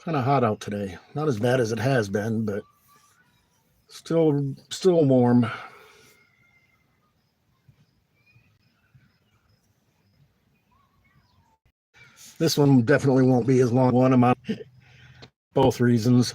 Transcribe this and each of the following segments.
Kind of hot out today. Not as bad as it has been, but still warm. This one definitely won't be as long. One of my both reasons.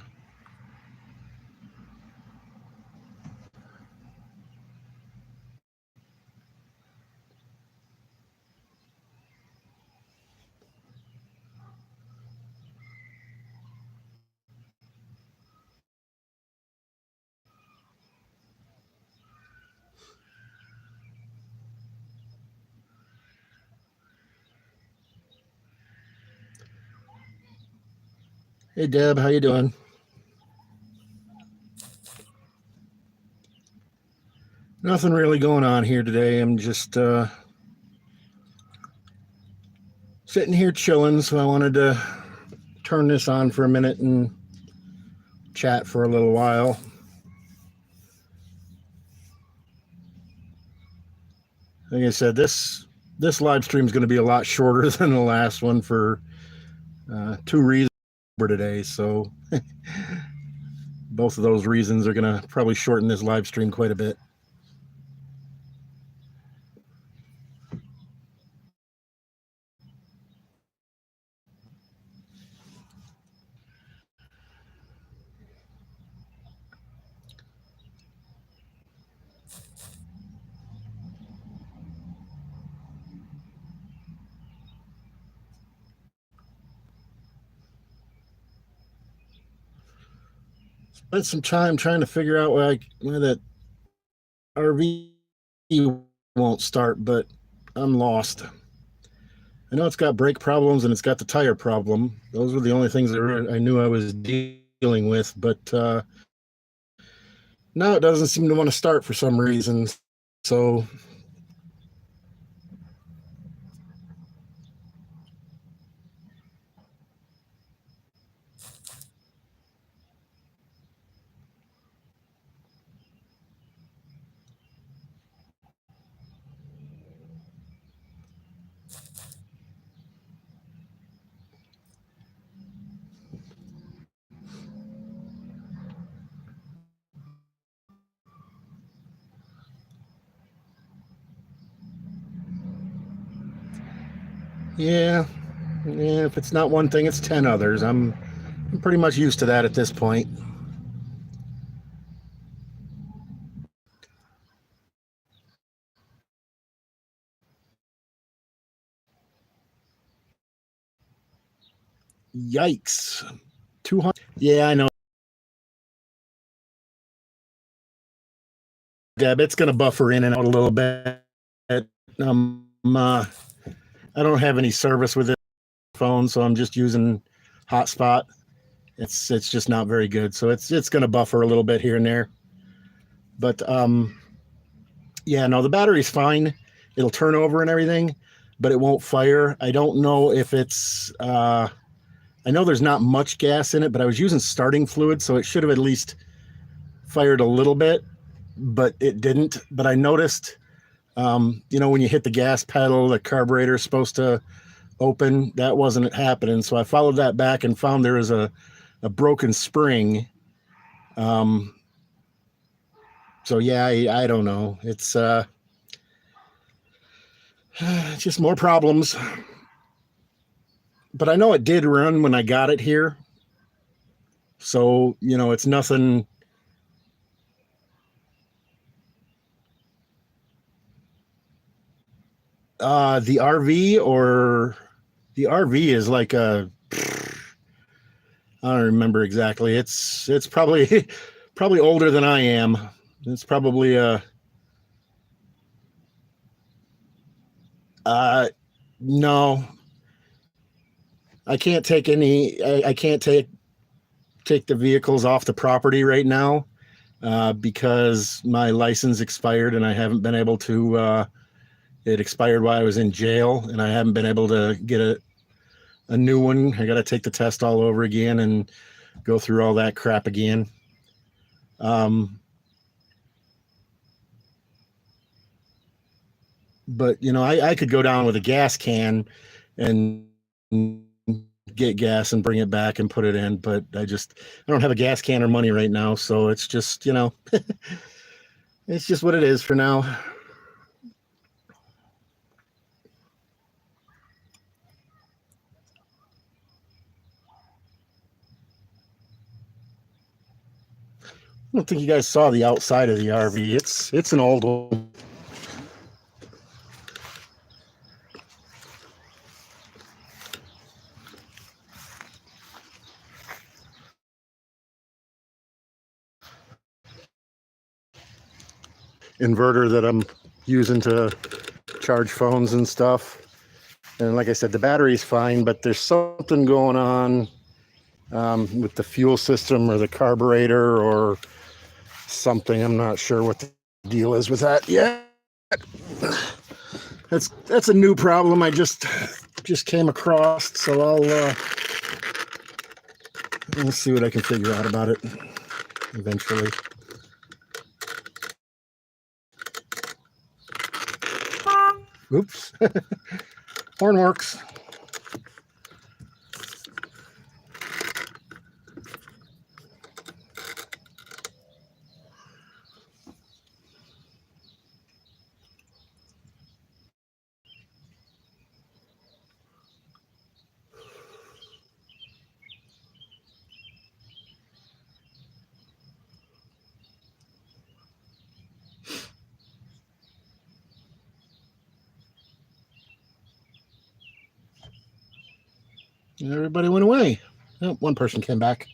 Hey Deb, how you doing? Nothing really going on here today. I'm just sitting here chilling, so I wanted to turn this on for a minute and chat for a little while. Like I said, this live stream is going to be a lot shorter than the last one for two reasons today. So both of those reasons are going to probably shorten this live stream quite a bit. Spent some time trying to figure out why that RV won't start, but I'm lost. I know it's got brake problems and it's got the tire problem. Those were the only things that I knew I was dealing with, but now it doesn't seem to want to start for some reason. So yeah, if it's not one thing, it's 10 others. I'm pretty much used to that at this point. Yikes. 200. Yeah, I know. Deb, it's going to buffer in and out a little bit. I don't have any service with this phone, so I'm just using hotspot. It's just not very good, so it's going to buffer a little bit here and there. But yeah, no, the battery's fine. It'll turn over and everything, but it won't fire. I don't know if it's. I know there's not much gas in it, but I was using starting fluid, so it should have at least fired a little bit, but it didn't. But I noticed, when you hit the gas pedal, the carburetor's supposed to open. That wasn't happening, so I followed that back and found there was a broken spring. So yeah, I don't know. It's just more problems. But I know it did run when I got it here. So, it's nothing. The RV or the RV is like I don't remember exactly. It's probably probably older than I am. It's probably uh no, I can't take any. I can't take the vehicles off the property right now because my license expired and I haven't been able to. It expired while I was in jail, and I haven't been able to get a new one. I got to take the test all over again and go through all that crap again. But I could go down with a gas can and get gas and bring it back and put it in. But I don't have a gas can or money right now, so it's just it's just what it is for now. I don't think you guys saw the outside of the RV. It's an old one. Inverter that I'm using to charge phones and stuff. And like I said, the battery's fine, but there's something going on with the fuel system or the carburetor or something. I'm not sure what the deal is with that yet. That's a new problem I just came across, so I'll see what I can figure out about it eventually. Oops. Horn works. And everybody went away. Oh, one person came back.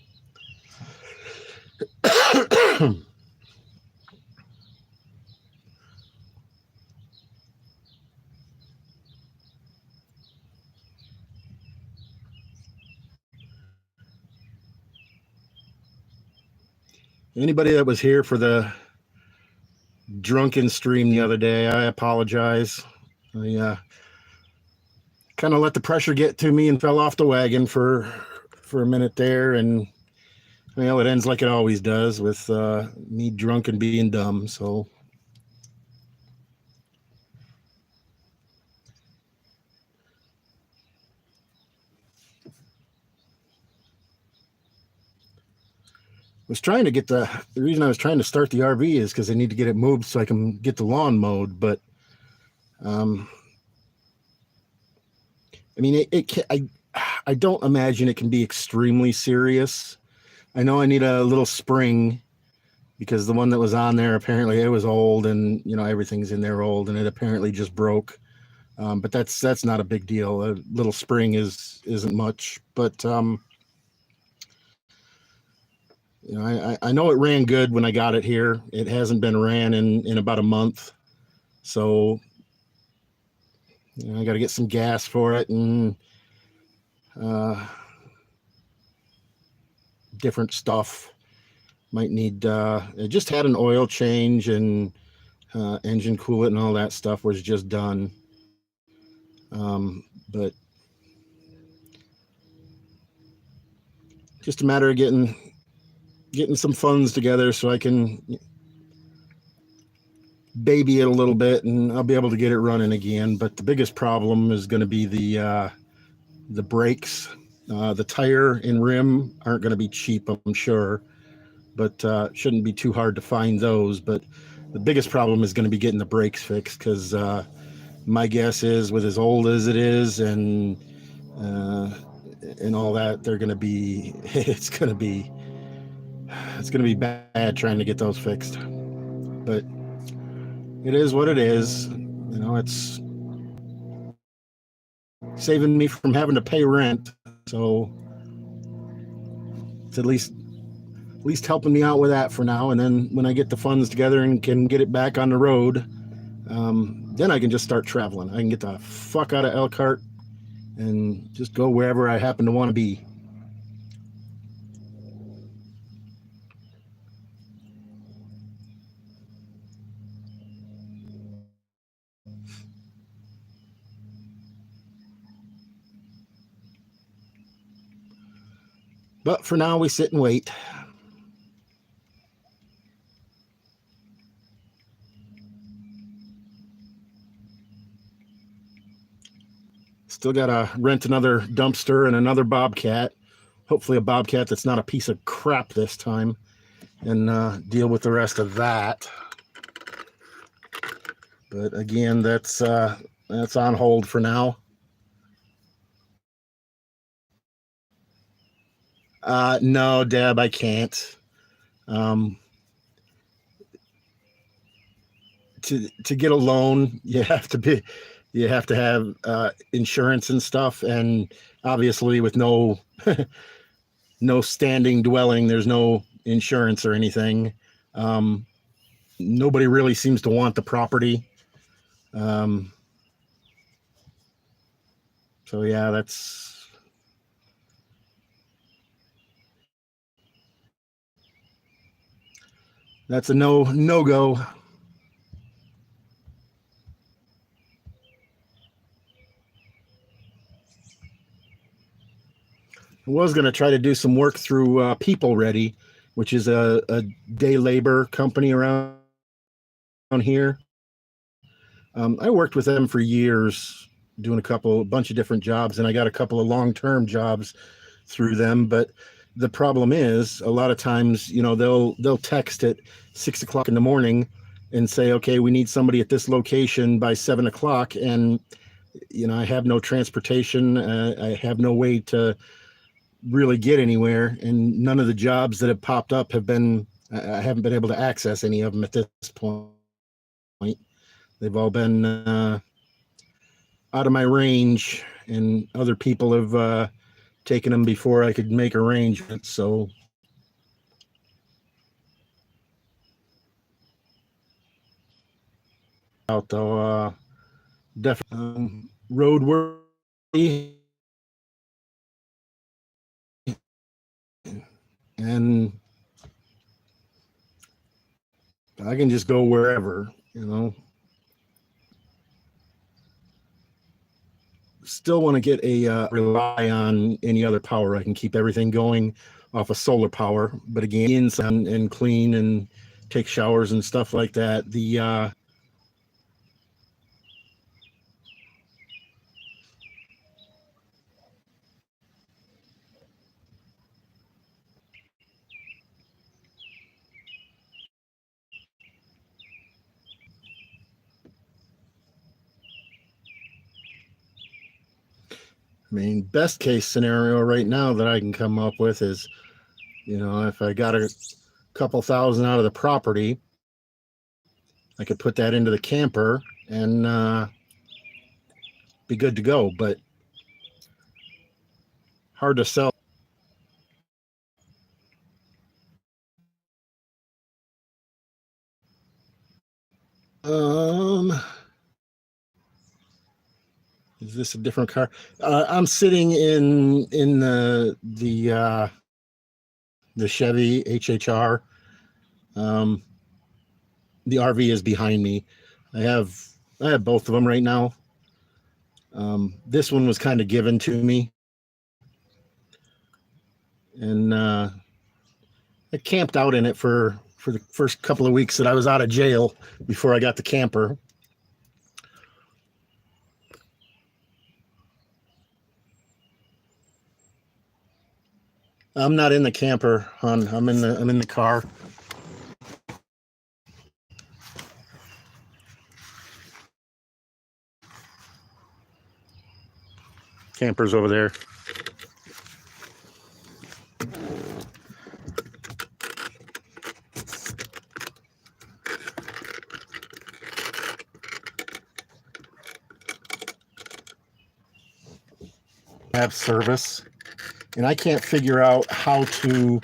Anybody that was here for the drunken stream the other day, I apologize. I kind of let the pressure get to me and fell off the wagon for a minute there, and it ends like it always does with me drunk and being dumb. So was trying to get the reason I was trying to start the RV is because I need to get it moved so I can get the lawn mowed. But I mean, it can, I don't imagine it can be extremely serious. I know I need a little spring because the one that was on there, apparently it was old, and everything's in there old, and it apparently just broke. But that's not a big deal. A little spring isn't much, but I know it ran good when I got it here. It hasn't been ran in about a month, so I got to get some gas for it and different stuff. Might need. I just had an oil change and engine coolant and all that stuff was just done. But just a matter of getting some funds together so I can baby it a little bit and I'll be able to get it running again. But the biggest problem is going to be the brakes. The tire and rim aren't going to be cheap, I'm sure, but shouldn't be too hard to find those. But the biggest problem is going to be getting the brakes fixed because my guess is, with as old as it is and all that, they're going to be it's going to be bad trying to get those fixed. But it is what it is. It's saving me from having to pay rent, so it's at least helping me out with that for now. And then when I get the funds together and can get it back on the road, then I can just start traveling. I can get the fuck out of Elkhart and just go wherever I happen to want to be. But for now, we sit and wait. Still got to rent another dumpster and another bobcat. Hopefully a bobcat that's not a piece of crap this time, and deal with the rest of that. But again, that's on hold for now. No, Deb, I can't. To get a loan, you have to have insurance and stuff, and obviously with no no standing dwelling, there's no insurance or anything. Nobody really seems to want the property. So yeah, that's a no go. I was going to try to do some work through People Ready, which is a day labor company around here. I worked with them for years, doing a bunch of different jobs, and I got a couple of long-term jobs through them. But the problem is, a lot of times, they'll text at 6 o'clock in the morning and say, "Okay, we need somebody at this location by 7 o'clock," and I have no transportation. I have no way to really get anywhere, and none of the jobs that have popped up I haven't been able to access any of them at this point. They've all been out of my range, and other people have taken them before I could make arrangements. So out though, definitely road work, and I can just go wherever. Still want to get rely on any other power. I can keep everything going off of solar power, but again, inside and clean and take showers and stuff like that. The best case scenario right now that I can come up with is, if I got a couple thousand out of the property, I could put that into the camper and be good to go. But hard to sell. Is this a different car? I'm sitting in the Chevy HHR. The RV is behind me. I have both of them right now. This one was kind of given to me, and I camped out in it for the first couple of weeks that I was out of jail before I got the camper. I'm not in the camper, hon. I'm in the car. Camper's over there. Have service, and I can't figure out how to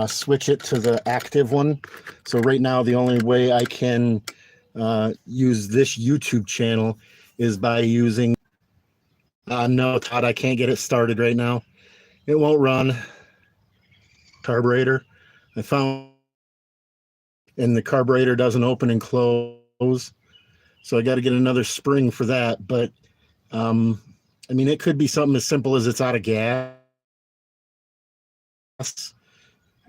switch it to the active one. So right now, the only way I can use this YouTube channel is by using. No, Todd, I can't get it started right now. It won't run. Carburetor. I found, and the carburetor doesn't open and close. So I got to get another spring for that. But it could be something as simple as it's out of gas.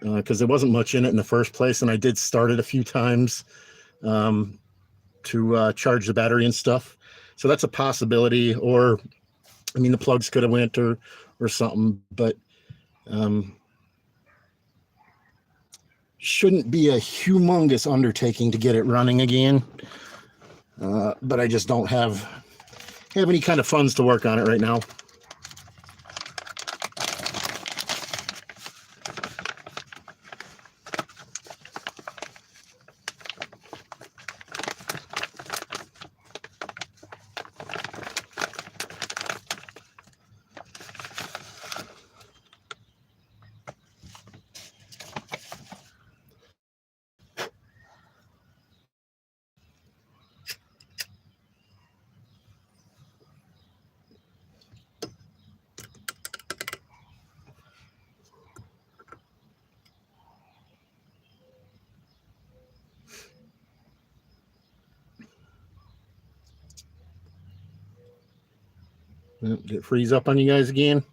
Because there wasn't much in it in the first place, and I did start it a few times to charge the battery and stuff. So that's a possibility. Or I mean, the plugs could have went or something, but shouldn't be a humongous undertaking to get it running again. But I just don't have any kind of funds to work on it right now. Did it freeze up on you guys again?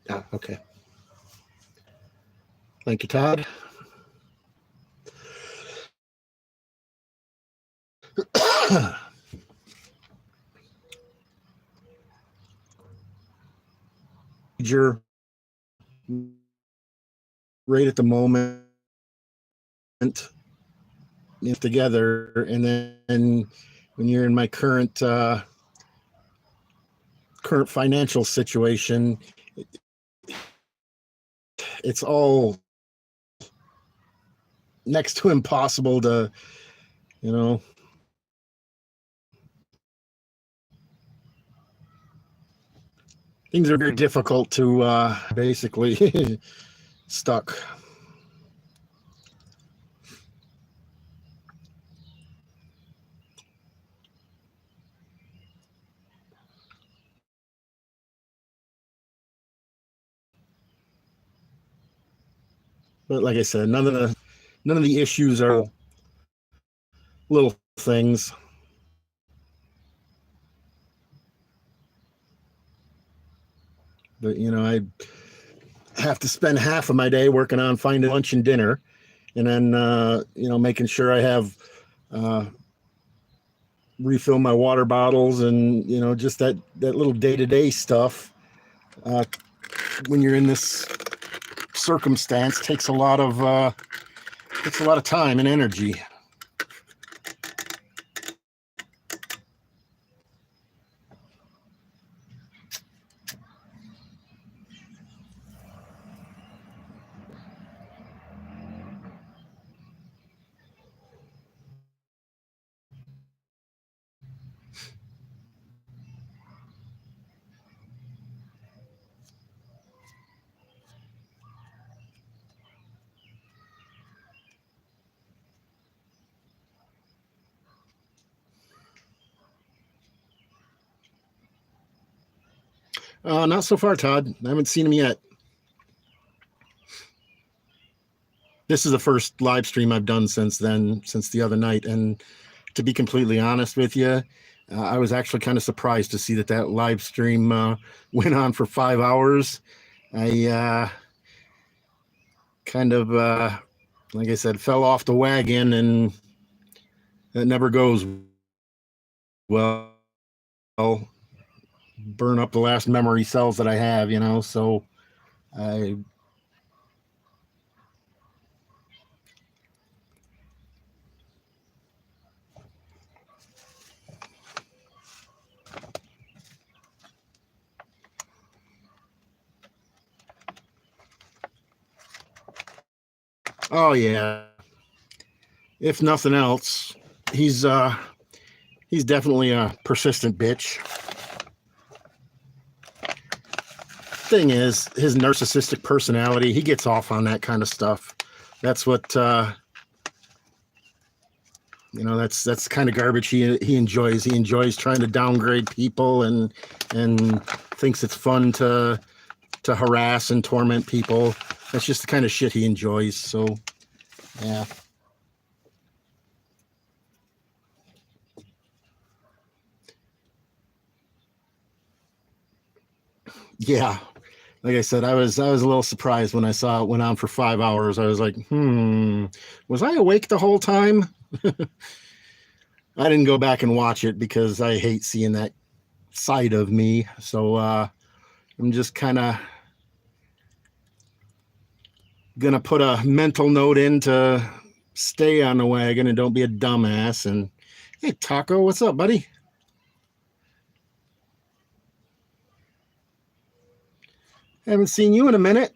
Ah, okay. Thank you, Todd. You're right at the moment together, and then when you're in my current financial situation, it's all next to impossible to, things are very difficult to basically stuck. But like I said, none of the issues are little things. But I have to spend half of my day working on finding lunch and dinner, and then making sure I have refill my water bottles, and just that little day-to-day stuff. When you're in this circumstance, takes a lot of time and energy. Not so far, Todd. I haven't seen him yet. This is the first live stream I've done since the other night. And to be completely honest with you, I was actually kind of surprised to see that live stream went on for 5 hours. I kind of, like I said, fell off the wagon, and that never goes well. Burn up the last memory cells that I have, so oh yeah. If nothing else, he's definitely a persistent bitch. Thing is, his narcissistic personality, he gets off on that kind of stuff. That's what that's kind of garbage he enjoys. He enjoys trying to downgrade people and thinks it's fun to harass and torment people. That's just the kind of shit he enjoys. So, yeah. Yeah. Like I said, I was a little surprised when I saw it went on for 5 hours. I was like, was I awake the whole time? I didn't go back and watch it because I hate seeing that side of me. So I'm just kind of gonna put a mental note in to stay on the wagon and don't be a dumbass. And hey, Taco, what's up, buddy? Haven't seen you in a minute.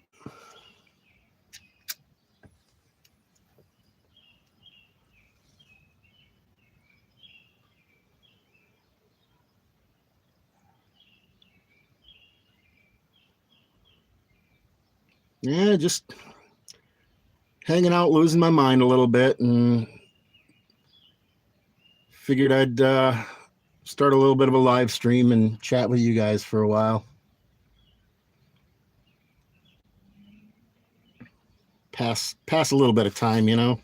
Yeah, just hanging out, losing my mind a little bit, and figured I'd start a little bit of a live stream and chat with you guys for a while. Pass a little bit of time, you know.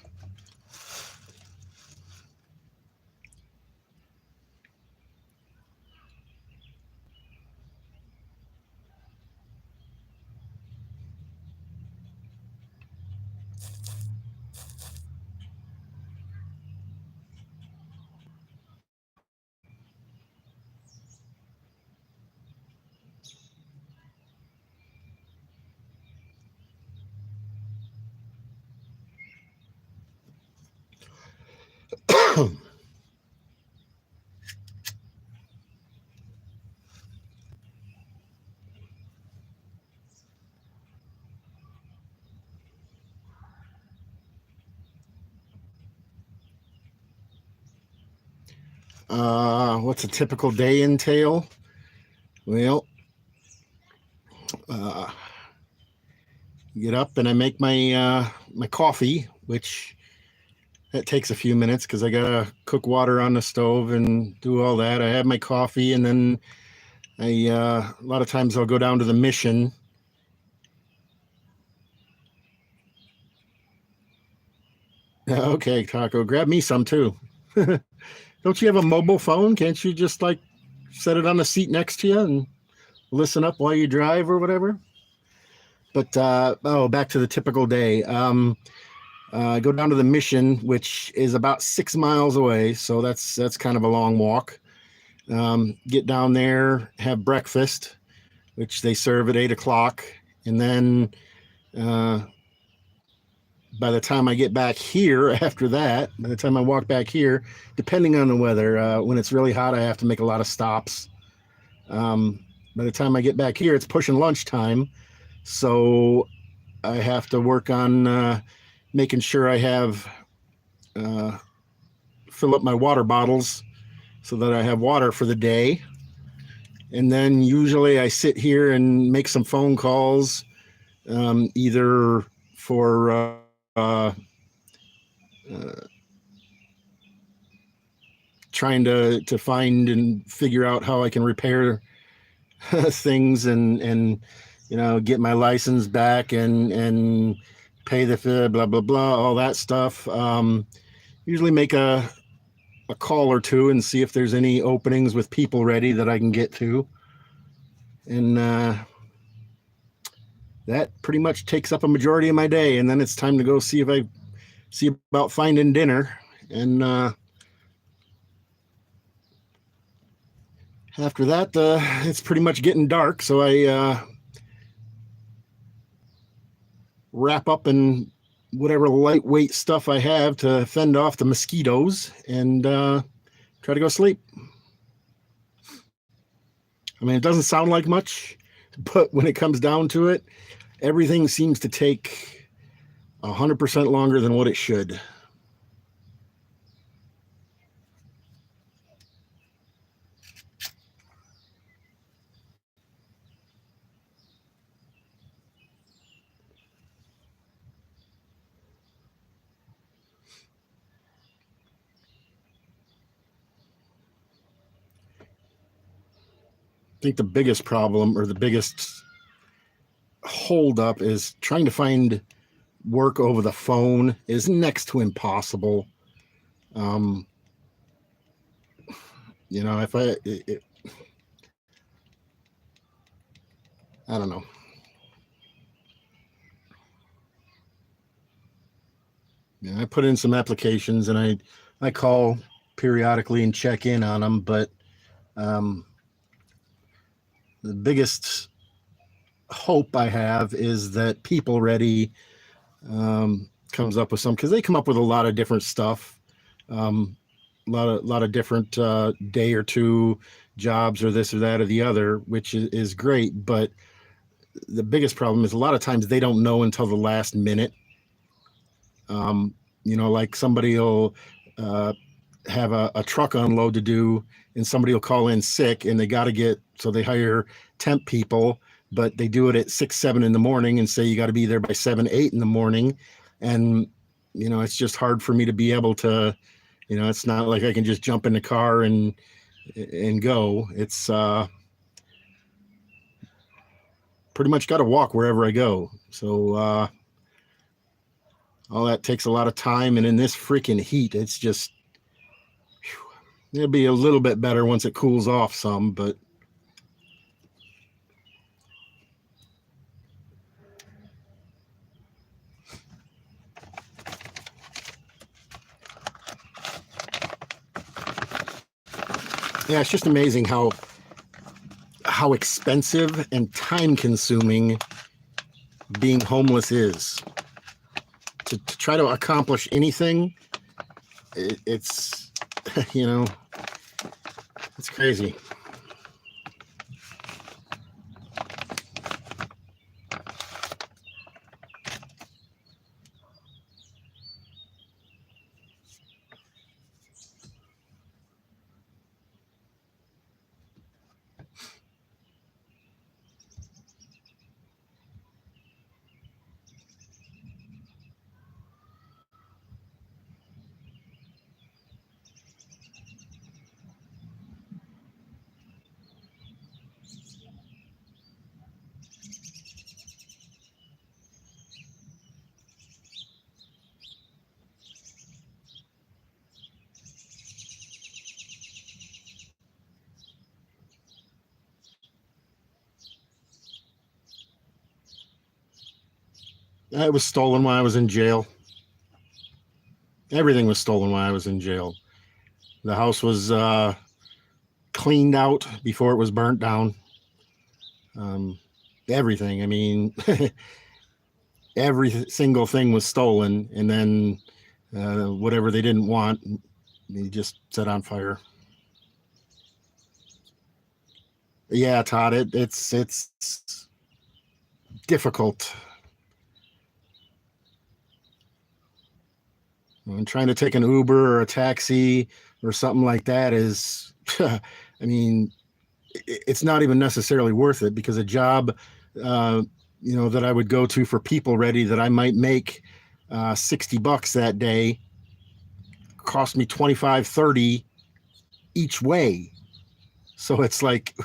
What's a typical day entail? Well, uh, get up and I make my coffee, which that takes a few minutes because I gotta cook water on the stove and do all that. I have my coffee, and then a lot of times I'll go down to the mission. Okay, Taco, grab me some too. Don't you have a mobile phone? Can't you just like set it on the seat next to you and listen up while you drive or whatever? But back to the typical day. I go down to the mission, which is about 6 miles away, so that's kind of a long walk. Get down there, have breakfast, which they serve at 8 o'clock, and then uh, by the time I get back here, after that, by the time I walk back here, depending on the weather, when it's really hot, I have to make a lot of stops. By the time I get back here, it's pushing lunchtime, so I have to work on making sure I have uh, fill up my water bottles so that I have water for the day. And then usually I sit here and make some phone calls, either for uh, trying to find and figure out how I can repair things and get my license back and pay the fee, blah blah blah, all that stuff. Usually make a call or two and see if there's any openings with people ready that I can get to. And that pretty much takes up a majority of my day. And then it's time to go see about finding dinner. And after that, it's pretty much getting dark. So I wrap up in whatever lightweight stuff I have to fend off the mosquitoes and try to go sleep. I mean, it doesn't sound like much, but when it comes down to it, everything seems to take 100% longer than what it should. I think the biggest problem or the biggest holdup is trying to find work over the phone is next to impossible. Um, if I don't know. I put in some applications and I call periodically and check in on them, but um, the biggest hope I have is that People Ready comes up with some, because they come up with a lot of different stuff, a lot of different day or two jobs or this or that or the other, which is great. But the biggest problem is a lot of times they don't know until the last minute. Um, like somebody will uh, have a truck unload to do, and somebody will call in sick, and they got to so they hire temp people, but they do it at 6, 7 in the morning and say you got to be there by 7, 8 in the morning. And, it's just hard for me to be able to, it's not like I can just jump in the car and go. It's pretty much got to walk wherever I go. So, all that takes a lot of time. And in this freaking heat, it's just, it'll be a little bit better once it cools off some, but yeah, it's just amazing how expensive and time consuming being homeless is. To try to accomplish anything, it's it's crazy. It was stolen while I was in jail. Everything was stolen while I was in jail. The house was cleaned out before it was burnt down. Um, Everything. I mean, every single thing was stolen, and then whatever they didn't want, they just set on fire. Yeah, Todd, it's difficult. And trying to take an Uber or a taxi or something like that is, I mean, it's not even necessarily worth it, because a job, uh, that I would go to for People Ready that I might make $60 that day cost me 25, 30 each way. So it's like,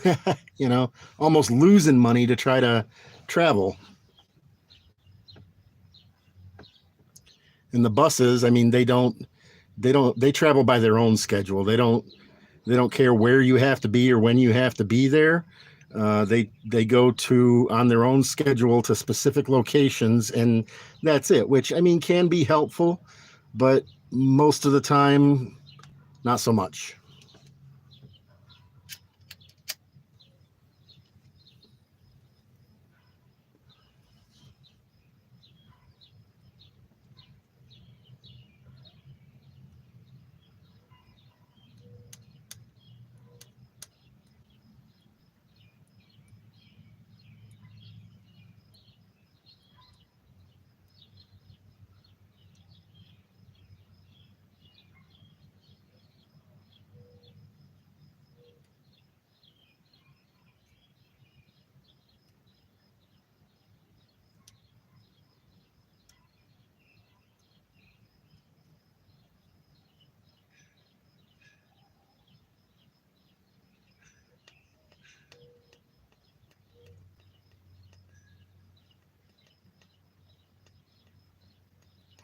almost losing money to try to travel. And the buses, I mean, they travel by their own schedule. They don't care where you have to be or when you have to be there. They go to on their own schedule to specific locations, and that's it. Which, I mean, can be helpful, but most of the time, not so much.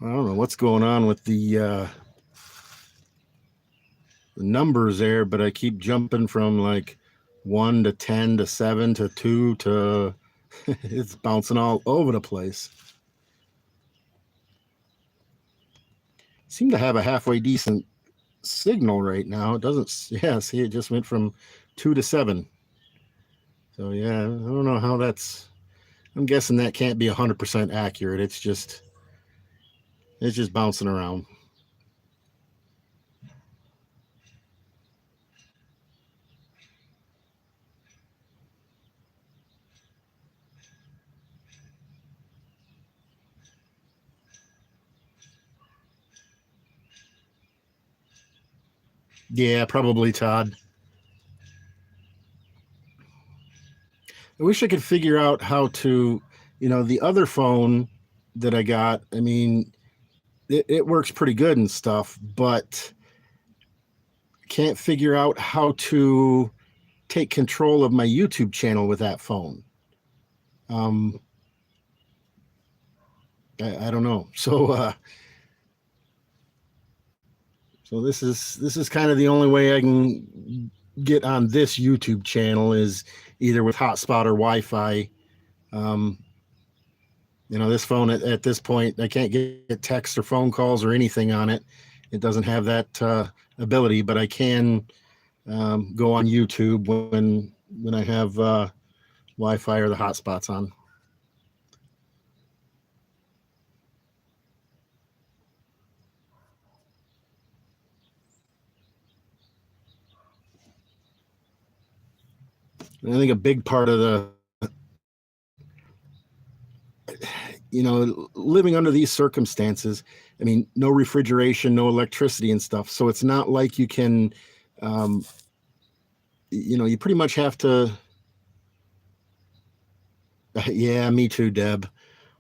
I don't know what's going on with the numbers there, but I keep jumping from like 1 to 10 to 7 to 2 to it's bouncing all over the place. Seem to have a halfway decent signal right now. It doesn't, yeah, see, it just went from 2 to 7. So, yeah, I don't know how that's, I'm guessing that can't be 100% accurate. It's just bouncing around. Yeah, probably Todd. I wish I could figure out how to, the other phone that I got, I mean, it works pretty good and stuff, but can't figure out how to take control of my YouTube channel with that phone. Um, I don't know. So this is kind of the only way I can get on this YouTube channel is either with hotspot or Wi-Fi. Um, this phone at this point, I can't get text or phone calls or anything on it. It doesn't have that ability, but I can go on YouTube when I have Wi-Fi or the hotspots on. And I think a big part of living under these circumstances, I mean, no refrigeration, no electricity and stuff. So it's not like you can, um, you pretty much have to, yeah, me too, Deb,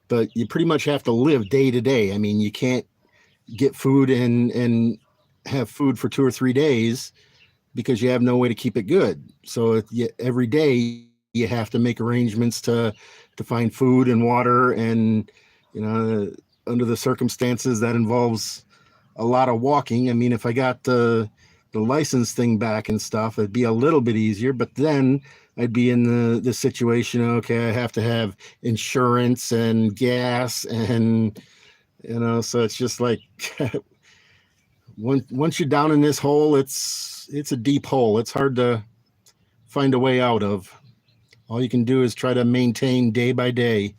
but you pretty much have to live day to day. I mean, you can't get food and have food for 2 or 3 days because you have no way to keep it good. So every day you have to make arrangements to find food and water, and under the circumstances that involves a lot of walking. I mean, if I got the license thing back and stuff, it'd be a little bit easier. But then I'd be in the situation. Okay, I have to have insurance and gas, and so it's just like once you're down in this hole, it's a deep hole. It's hard to find a way out of. All you can do is try to maintain day by day.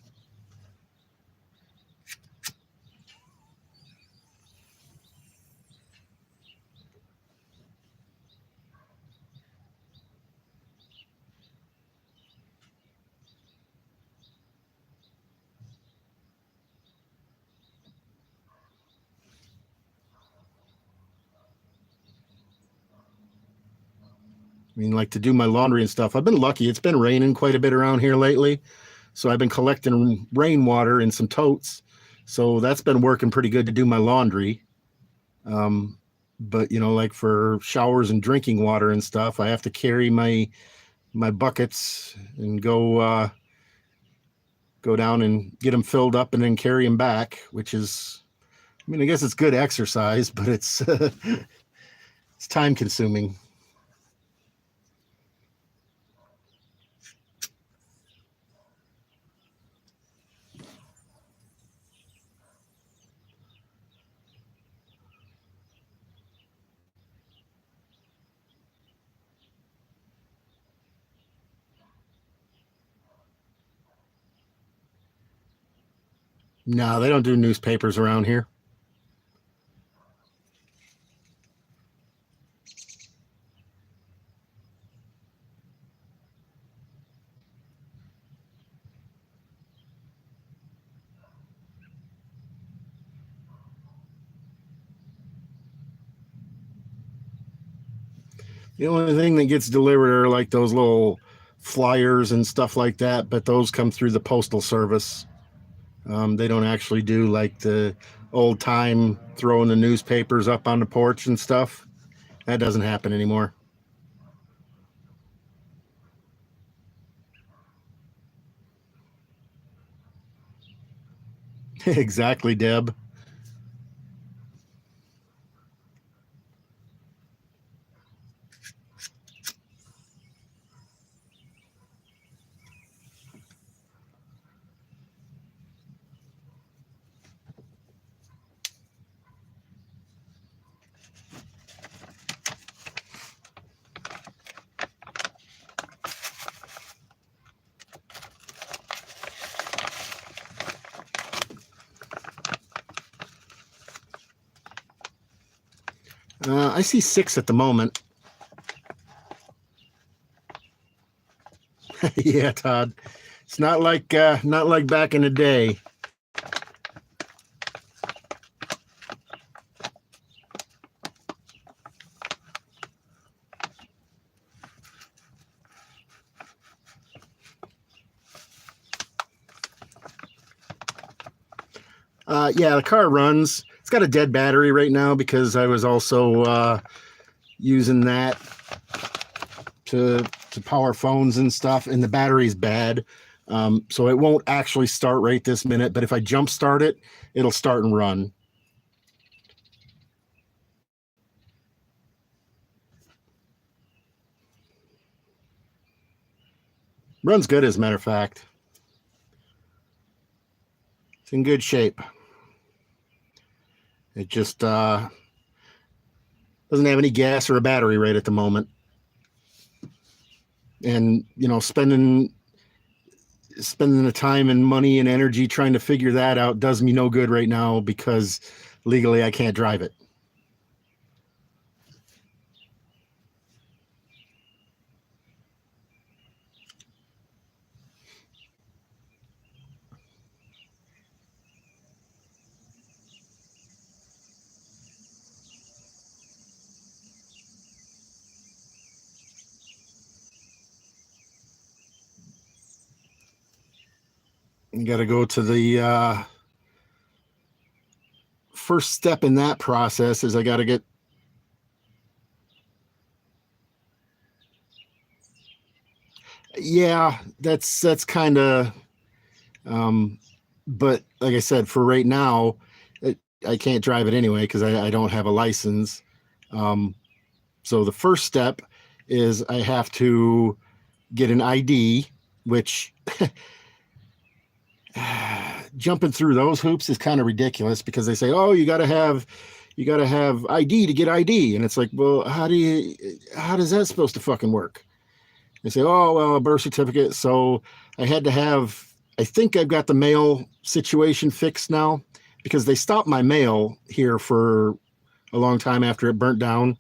I mean, like to do my laundry and stuff. I've been lucky. It's been raining quite a bit around here lately. So I've been collecting rainwater in some totes. So that's been working pretty good to do my laundry. Um, but like for showers and drinking water and stuff, I have to carry my buckets and go down and get them filled up and then carry them back, which is, I mean, I guess it's good exercise, but it's it's time consuming. No, they don't do newspapers around here. The only thing that gets delivered are like those little flyers and stuff like that, but those come through the postal service. They don't actually do like the old time throwing the newspapers up on the porch and stuff. That doesn't happen anymore. Exactly, Deb. I see 6 at the moment. Yeah, Todd. It's not like back in the day. Yeah, the car runs. It's got a dead battery right now because I was also using that to power phones and stuff, and the battery's bad. So it won't actually start right this minute, but if I jump start it, it'll start and run. Runs good, as a matter of fact. It's in good shape. It just doesn't have any gas or a battery right at the moment. And, you know, spending the time and money and energy trying to figure that out does me no good right now because legally I can't drive it. You got to go to the first step in that process is I got to get yeah, that's kind of but like I said, for right now, I can't drive it anyway because I don't have a license. So the first step is I have to get an ID, which jumping through those hoops is kind of ridiculous because they say, "Oh, you got to have ID to get ID," and it's like, well, how does that supposed to fucking work? They say, "Oh, well, a birth certificate." So I had to have. I think I've got the mail situation fixed now because they stopped my mail here for a long time after it burnt down.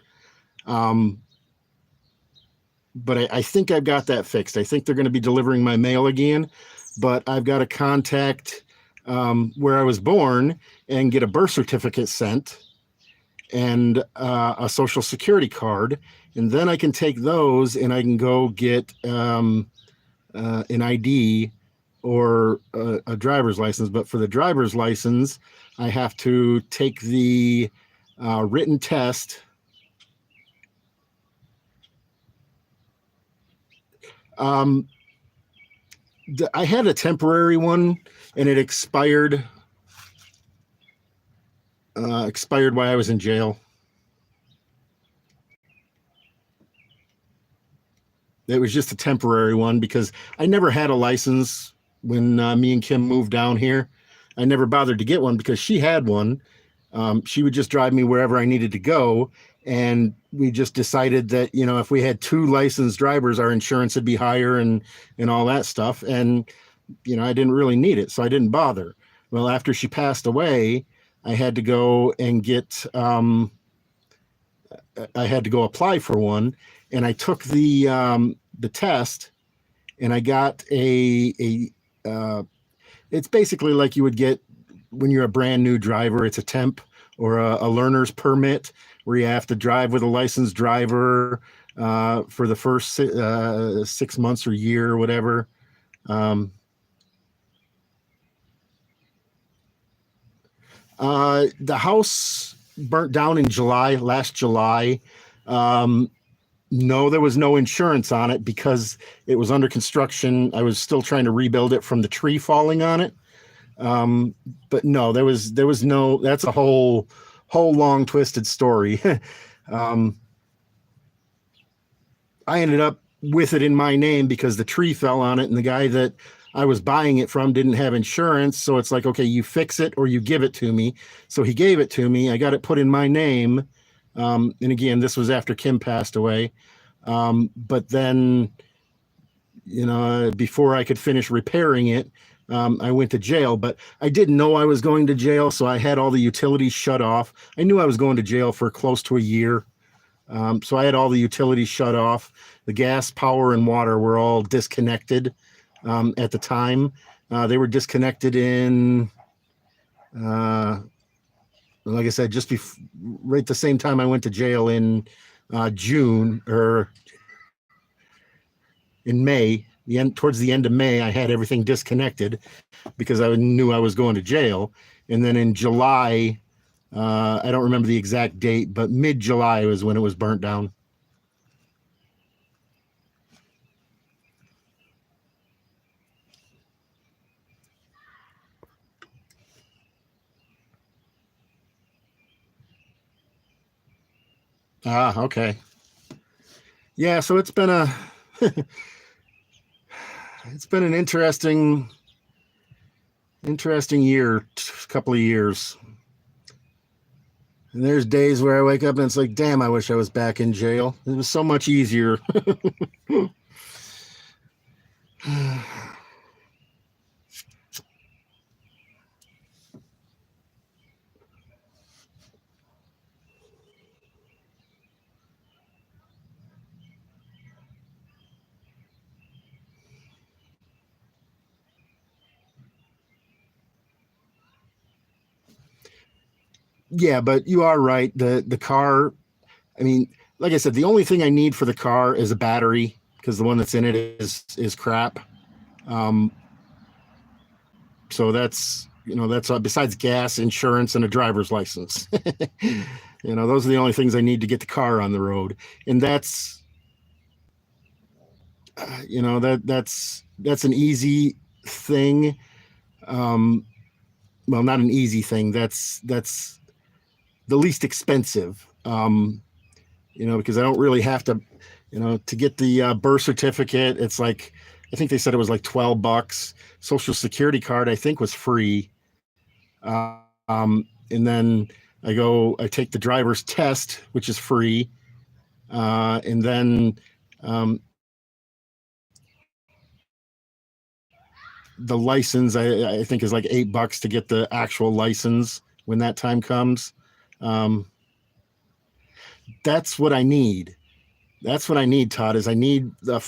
But I think I've got that fixed. I think they're going to be delivering my mail again, but I've got to contact where I was born and get a birth certificate sent and a social security card. And then I can take those and I can go get an ID or a driver's license. But for the driver's license, I have to take the written test. I had a temporary one and it expired while I was in jail. It was just a temporary one because I never had a license when me and Kim moved down here. I never bothered to get one because she had one. She would just drive me wherever I needed to go. And we just decided that, you know, if we had 2 licensed drivers, our insurance would be higher and all that stuff. And, you know, I didn't really need it, so I didn't bother. Well, after she passed away, I had to go and get, I had to go apply for one. And I took the test and I got it's basically like you would get when you're a brand new driver. It's a temp or a learner's permit where you have to drive with a licensed driver for the first 6 months or year or whatever. The house burnt down in last July. No, there was no insurance on it because it was under construction. I was still trying to rebuild it from the tree falling on it. But no, there was no, that's a whole long twisted story. I ended up with it in my name because the tree fell on it and the guy that I was buying it from didn't have insurance. So it's like, okay, you fix it or you give it to me. So he gave it to me. I got it put in my name. And again, this was after Kim passed away. But then, before I could finish repairing it, I went to jail. But I didn't know I was going to jail, so I had all the utilities shut off. I knew I was going to jail for close to a year. So I had all the utilities shut off. The gas, power, and water were all disconnected at the time. They were disconnected in, like I said, right the same time I went to jail in June, or in May. Towards the end of May, I had everything disconnected because I knew I was going to jail. And then in July, I don't remember the exact date, but mid-July was when it was burnt down. Ah, okay. Yeah, so it's been an interesting year, couple of years. And there's days where I wake up and it's like, damn, I wish I was back in jail. It was so much easier. Yeah, but you are right. The car, I mean, like I said, the only thing I need for the car is a battery because the one that's in it is crap. Um, so that's besides gas, insurance, and a driver's license. Those are the only things I need to get the car on the road, and that's an easy thing. Well, not an easy thing. That's the least expensive. Because I don't really have to get the birth certificate. It's like, I think they said it was like $12. Social Security card, I think, was free. And then I take the driver's test, which is free. And then the license, I think, is like $8 to get the actual license when that time comes. That's what I need. That's what I need, Todd, is I need the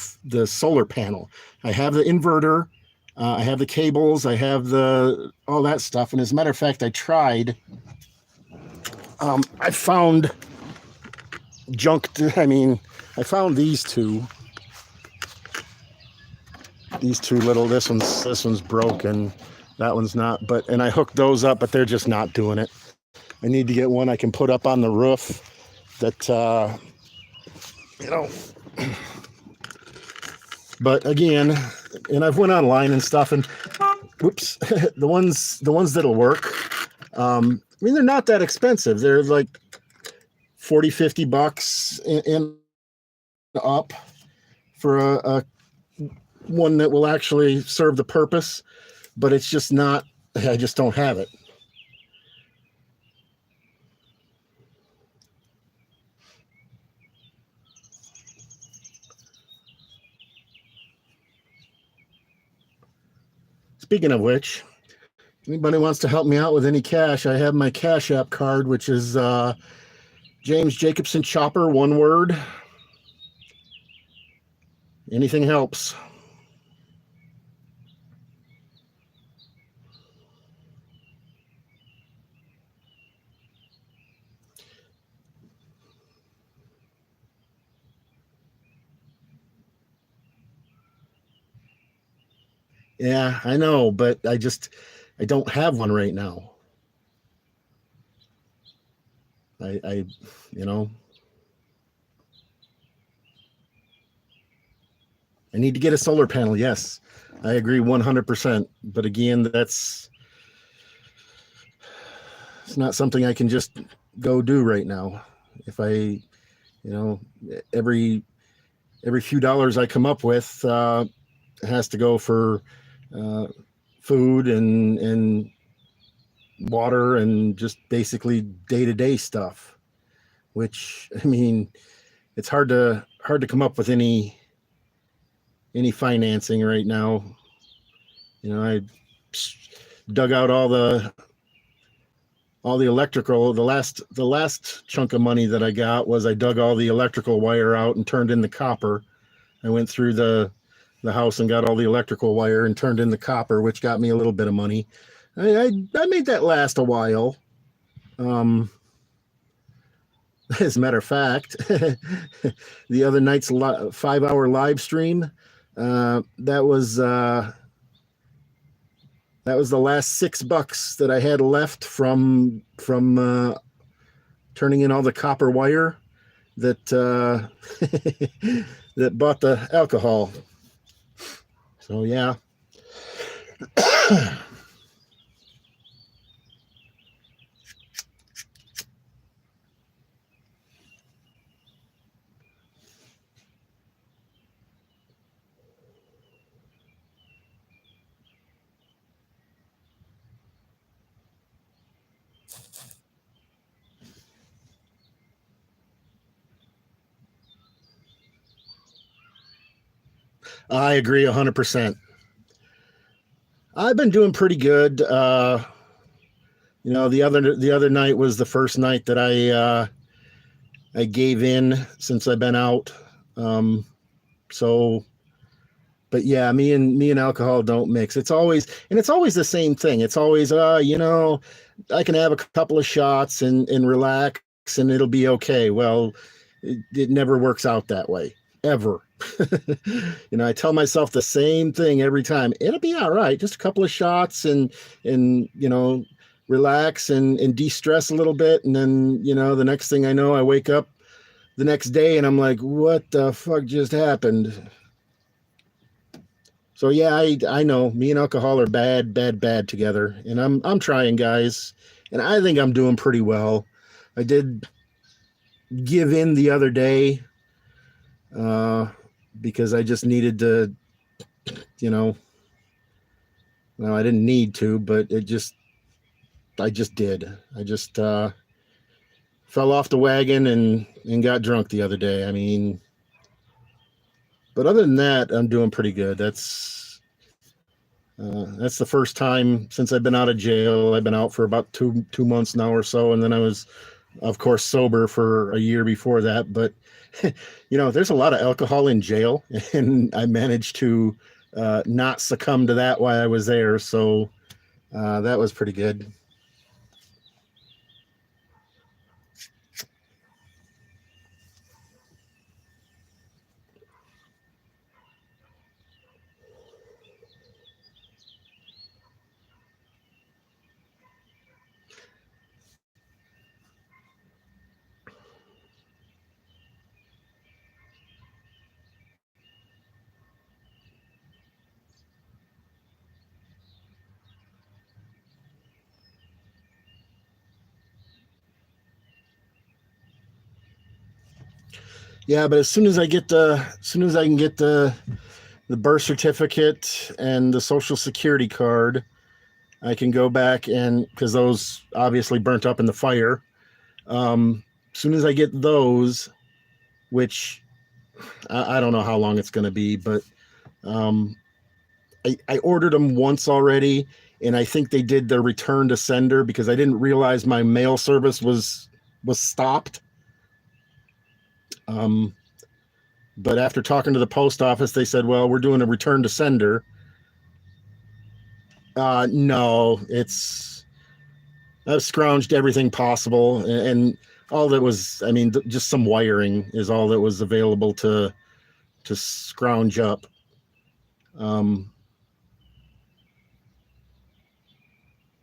solar panel. I have the inverter. I have the cables. I have all that stuff. And as a matter of fact, I tried. I found junk. I found these two. Little. This one's broken. That one's not. And I hooked those up, but they're just not doing it. I need to get one I can put up on the roof. That. But again, and I've went online and stuff, and whoops, the ones that'll work. They're not that expensive. They're like $40-$50 and up for a one that will actually serve the purpose, but it's just not. I just don't have it. Speaking of which, anybody wants to help me out with any cash, I have my Cash App card, which is James Jacobson Chopper, one word. Anything helps. Yeah, I know, but I don't have one right now. I I need to get a solar panel. Yes, I agree 100%. But again, it's not something I can just go do right now. If every few dollars I come up with has to go for food and water and just basically day-to-day stuff. which, I mean, it's hard to come up with any financing right now. I dug out all the electrical. The last chunk of money that I got was I dug all the electrical wire out and turned in the copper. I went through the house and got all the electrical wire and turned in the copper, which got me a little bit of money. I made that last a while. As a matter of fact, the other night's 5-hour live stream, that was the last $6 that I had left from turning in all the copper wire that that bought the alcohol. So yeah. I agree 100%. I've been doing pretty good. The other night was the first night that I gave in since I've been out. So, but yeah, me and alcohol don't mix. It's always the same thing. It's always I can have a couple of shots and relax and it'll be okay. Well, it never works out that way, ever. I tell myself the same thing every time. It'll be all right. Just a couple of shots and relax and de-stress a little bit. And then, the next thing I know, I wake up the next day and I'm like, what the fuck just happened? So yeah, I know me and alcohol are bad together. And I'm trying, guys. And I think I'm doing pretty well. I did give in the other day, because I just needed to, well, I didn't need to, but I just did. I just fell off the wagon and got drunk the other day. I mean, but other than that, I'm doing pretty good. That's the first time since I've been out of jail. I've been out for about two months now or so, and then I was, of course, sober for a year before that. But there's a lot of alcohol in jail, and I managed to not succumb to that while I was there. So that was pretty good. Yeah, but as soon as I can get the birth certificate and the social security card, I can go back, and because those obviously burnt up in the fire. As soon as I get those, which I don't know how long it's going to be, but I ordered them once already, and I think they did the return to sender because I didn't realize my mail service was stopped. But after talking to the post office, they said, well, we're doing a return to sender. No, I've scrounged everything possible, and all that was, I mean, just some wiring is all that was available to scrounge up.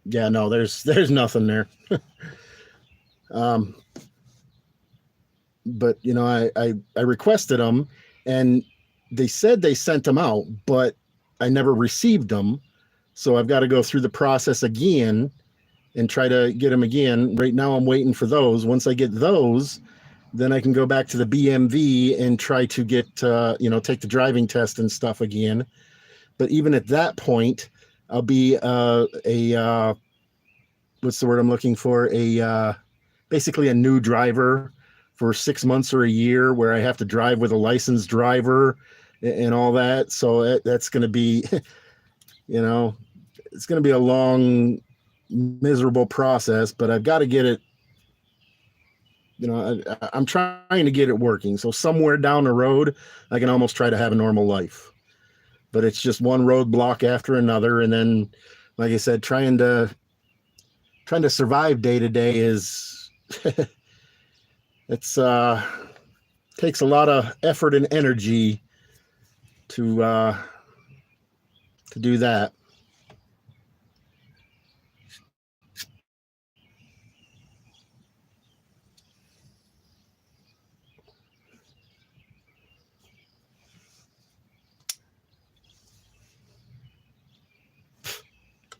Yeah, no, there's nothing there. But I requested them, and they said they sent them out, but I never received them. So I've got to go through the process again and try to get them again. Right now I'm waiting for those. Once I get those, then I can go back to the BMV and try to get, take the driving test and stuff again. But even at that point, I'll be what's the word I'm looking for? Basically a new driver. for 6 months or a year where I have to drive with a licensed driver and all that. So that's going to be, it's going to be a long, miserable process, but I've got to get it. I'm trying to get it working. So somewhere down the road, I can almost try to have a normal life, but it's just one roadblock after another. And then, like I said, trying to survive day to day is, it's, takes a lot of effort and energy to do that.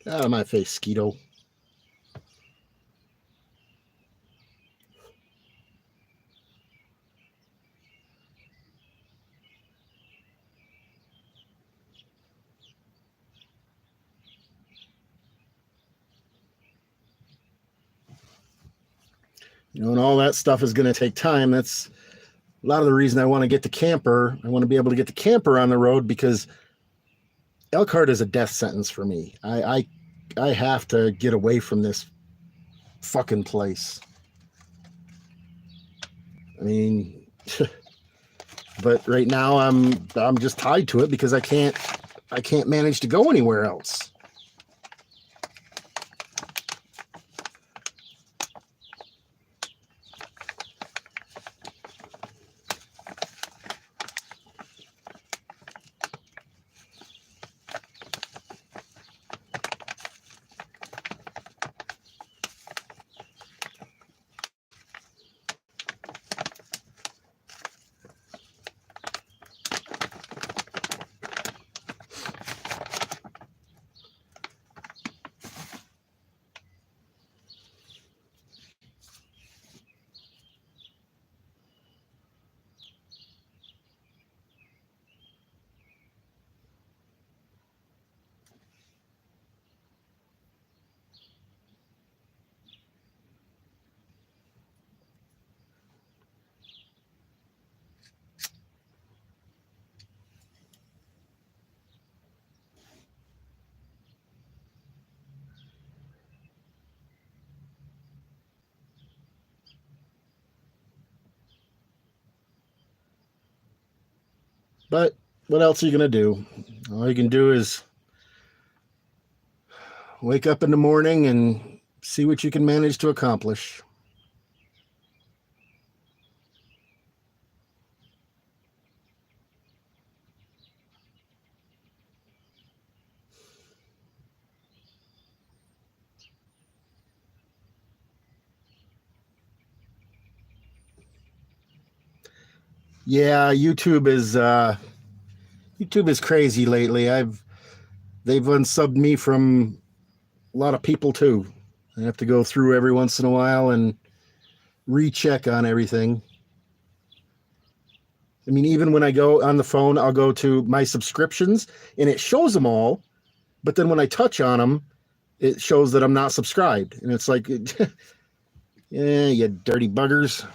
Get out of my face, Skeeto. And all that stuff is going to take time. That's a lot of the reason I want to get the camper. I want to be able to get the camper on the road because Elkhart is a death sentence for me. I have to get away from this fucking place. I mean, but right now I'm just tied to it because I can't manage to go anywhere else. But what else are you going to do? All you can do is wake up in the morning and see what you can manage to accomplish. Yeah, YouTube is crazy lately. They've unsubbed me from a lot of people too. I have to go through every once in a while and recheck on everything. I mean, even when I go on the phone, I'll go to my subscriptions and it shows them all. But then when I touch on them, it shows that I'm not subscribed. And it's like, yeah, you dirty buggers.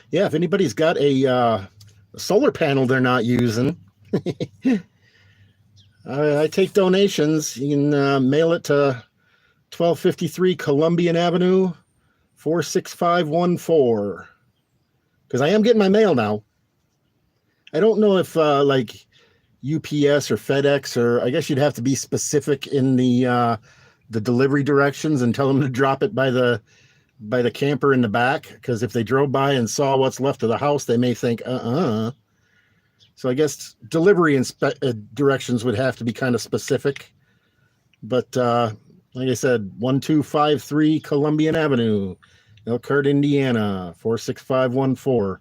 Yeah, if anybody's got a solar panel they're not using, I take donations. You can mail it to 1253 Columbian Avenue, 46514. Because I am getting my mail now. I don't know if like UPS or FedEx, or I guess you'd have to be specific in the delivery directions and tell them to drop it by the camper in the back, because if they drove by and saw what's left of the house, they may think, So I guess delivery directions would have to be kind of specific. But like I said, 1253 Columbian Avenue, Elkhart, Indiana, 46514.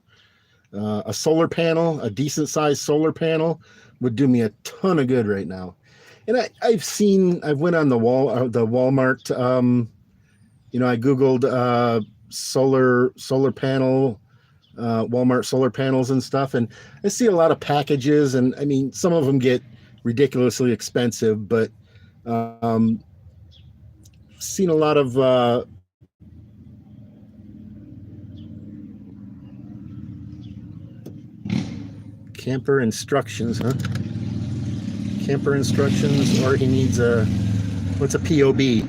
A solar panel, a decent sized solar panel, would do me a ton of good right now. And I went on the Walmart, I Googled solar panel, Walmart solar panels and stuff. And I see a lot of packages, and I mean, some of them get ridiculously expensive, but um, seen a lot of camper instructions, huh? Camper instructions, or he needs a what's a POB?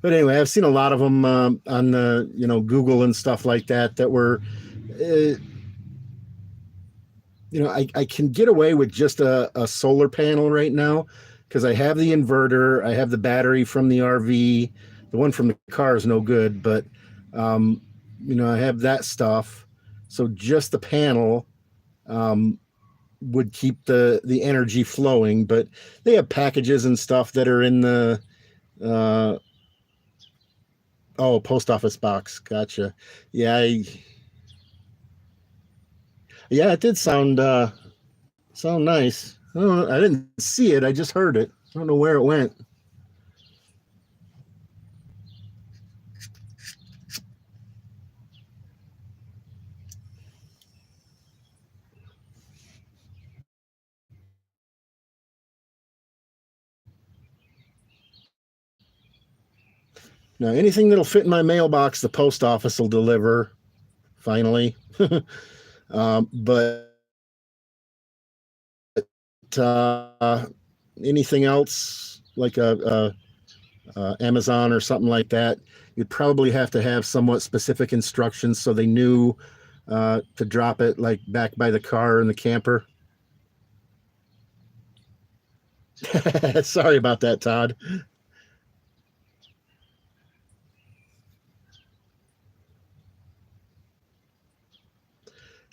But anyway, I've seen a lot of them on the Google and stuff like that that were, I can get away with just a solar panel right now because I have the inverter, I have the battery from the RV, the one from the car is no good, but I have that stuff. So just the panel um, would keep the energy flowing, but they have packages and stuff that are in the uh, post office box. Gotcha. Yeah, yeah, it did sound nice. I didn't see it. I just heard it. I don't know where it went. Now, anything that'll fit in my mailbox, the post office will deliver. Finally, but uh, anything else like a Amazon or something like that, you'd probably have to have somewhat specific instructions so they knew to drop it like back by the car in the camper. Sorry about that, Todd.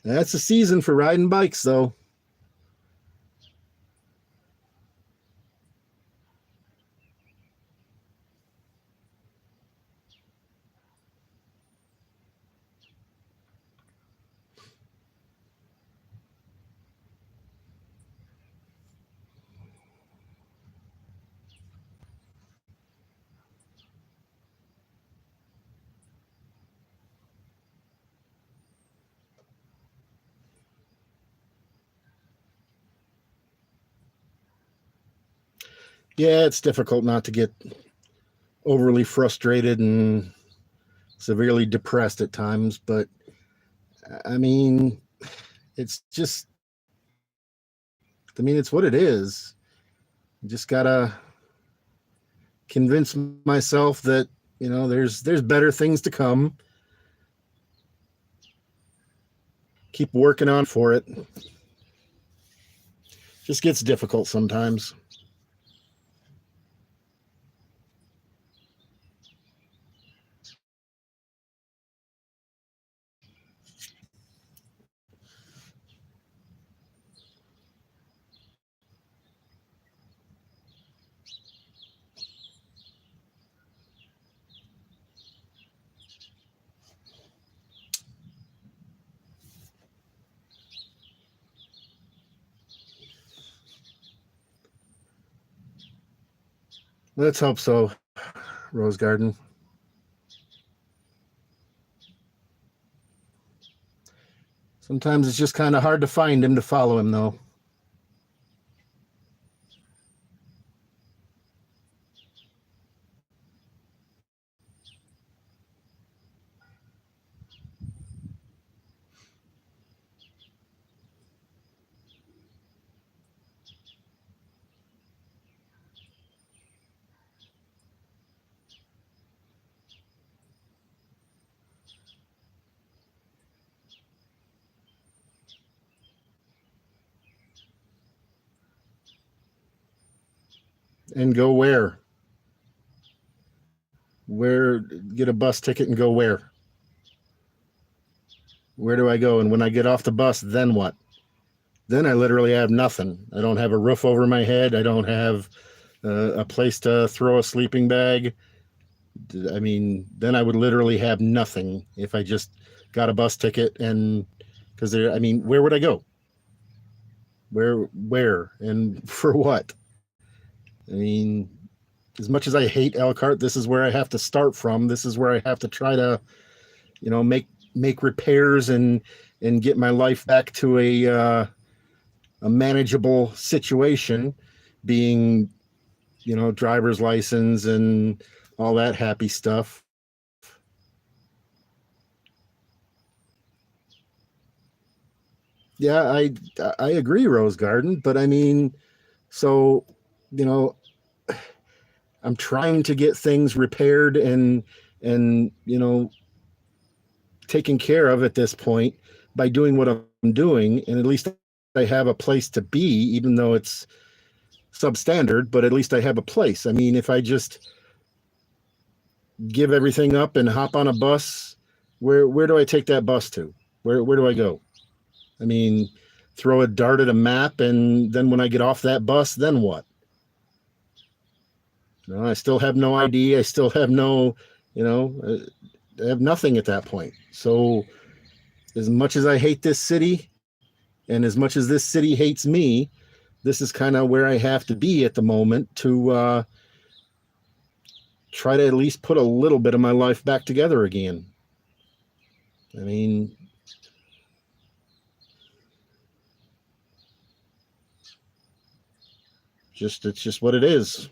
That's the season for riding bikes, though. Yeah, it's difficult not to get overly frustrated and severely depressed at times, but I mean, it's just, it's what it is. You just gotta convince myself that there's better things to come. Keep working on for it. Just gets difficult sometimes. Let's hope so, Rose Garden. Sometimes it's just kind of hard to find him to follow him, though. And go where? Where? Get a bus ticket and go where? Where do I go? And when I get off the bus, then what? Then I literally have nothing. I don't have a roof over my head. I don't have a place to throw a sleeping bag. I mean, then I would literally have nothing if I just got a bus ticket and because there. I mean, where would I go? Where and for what? I mean, as much as I hate Elkhart, this is where I have to start from. This is where I have to try to, make repairs and get my life back to a manageable situation, being, driver's license and all that happy stuff. Yeah, I agree, Rose Garden, but I mean, so, you know, I'm trying to get things repaired and taken care of at this point by doing what I'm doing, and at least I have a place to be, even though it's substandard, but at least I have a place. I mean, if I just give everything up and hop on a bus, where do I take that bus to? Where do I go? I mean, throw a dart at a map, and then when I get off that bus, then what? No, I still have no ID. I still have no, I have nothing at that point. So, as much as I hate this city, and as much as this city hates me, this is kind of where I have to be at the moment to try to at least put a little bit of my life back together again. I mean, it's just what it is.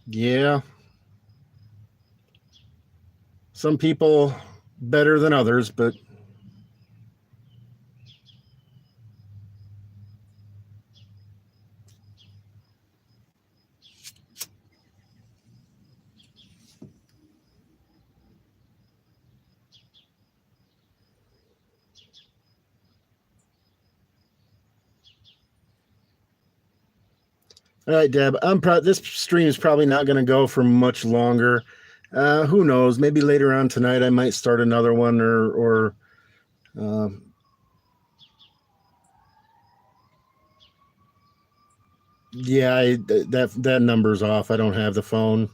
Yeah, some people better than others, but all right, Deb. This stream is probably not going to go for much longer. Who knows? Maybe later on tonight I might start another one, or uh, yeah, that number's off. I don't have the phone.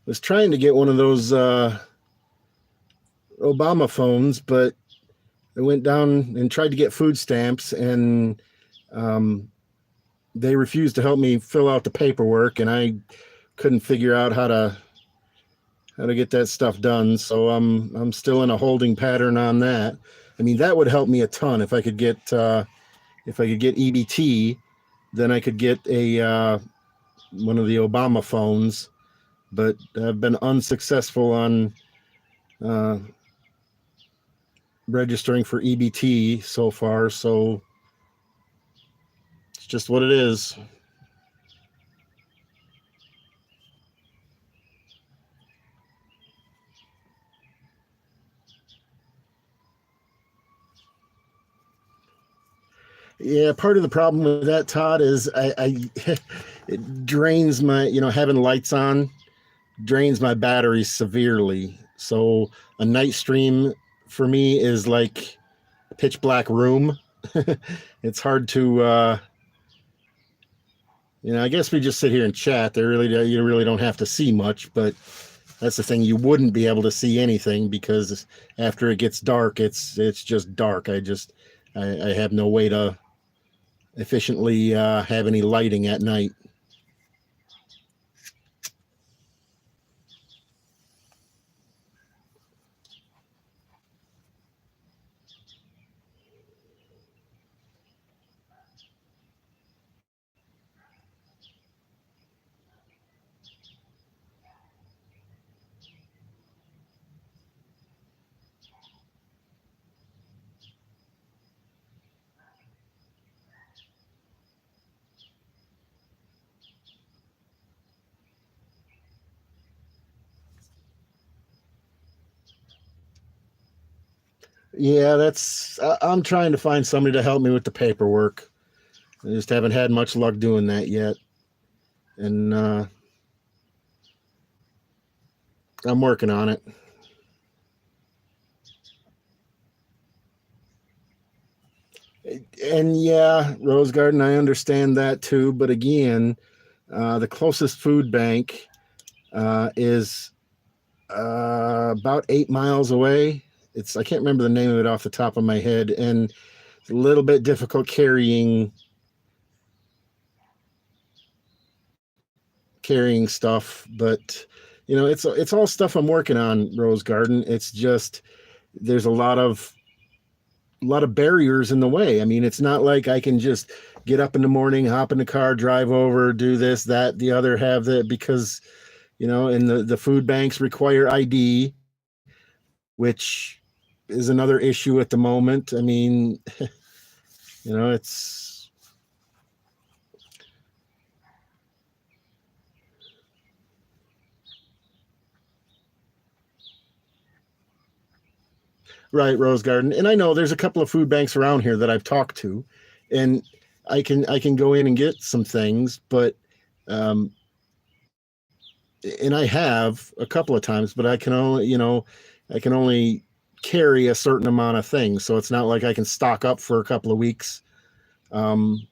Was trying to get one of those Obama phones, but I went down and tried to get food stamps, and um, they refused to help me fill out the paperwork, and I couldn't figure out how to get that stuff done. So I'm still in a holding pattern on that. I mean, that would help me a ton if I could get EBT, then I could get a one of the Obama phones. But I've been unsuccessful on uh, registering for EBT so far. So it's just what it is. Yeah, part of the problem with that, Todd, is I it drains my, having lights on drains my battery severely. So a night stream for me is like a pitch black room. It's hard to, I guess we just sit here and chat. You really don't have to see much, but that's the thing. You wouldn't be able to see anything because after it gets dark, it's just dark. I have no way to efficiently have any lighting at night. Yeah, I'm trying to find somebody to help me with the paperwork. I just haven't had much luck doing that yet. And I'm working on it. And yeah, Rose Garden, I understand that too. But again, the closest food bank is about 8 miles away. I can't remember the name of it off the top of my head, and it's a little bit difficult carrying stuff. But it's all stuff I'm working on, Rose Garden. It's just there's a lot of barriers in the way. I mean, it's not like I can just get up in the morning, hop in the car, drive over, do this, that, the other, have that, because and the food banks require ID, which is another issue at the moment. I mean, it's right, Rose Garden. And I know there's a couple of food banks around here that I've talked to, and I can go in and get some things, but um, and I have a couple of times, but I can only carry a certain amount of things. So it's not like I can stock up for a couple of weeks. Um,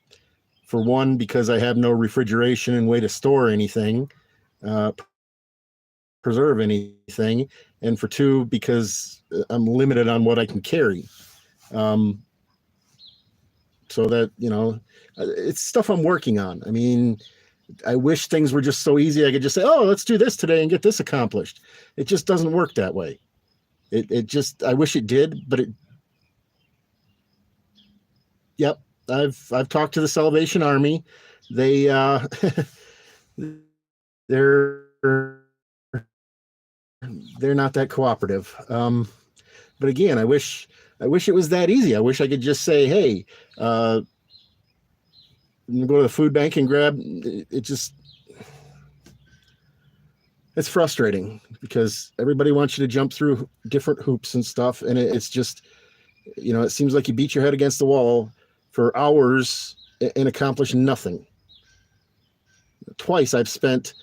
for one, because I have no refrigeration and way to store anything, uh, preserve anything. And for two, because I'm limited on what I can carry. Um, so that, it's stuff I'm working on. I mean, I wish things were just so easy. I could just say, oh, let's do this today and get this accomplished. It just doesn't work that way. I wish it did, but yep. I've talked to the Salvation Army. They, they're, they're not that cooperative. But again, I wish it was that easy. I wish I could just say, hey, uh, go to the food bank and grab it. It's frustrating because everybody wants you to jump through different hoops and stuff. And it's just, it seems like you beat your head against the wall for hours and accomplish nothing. Twice I've spent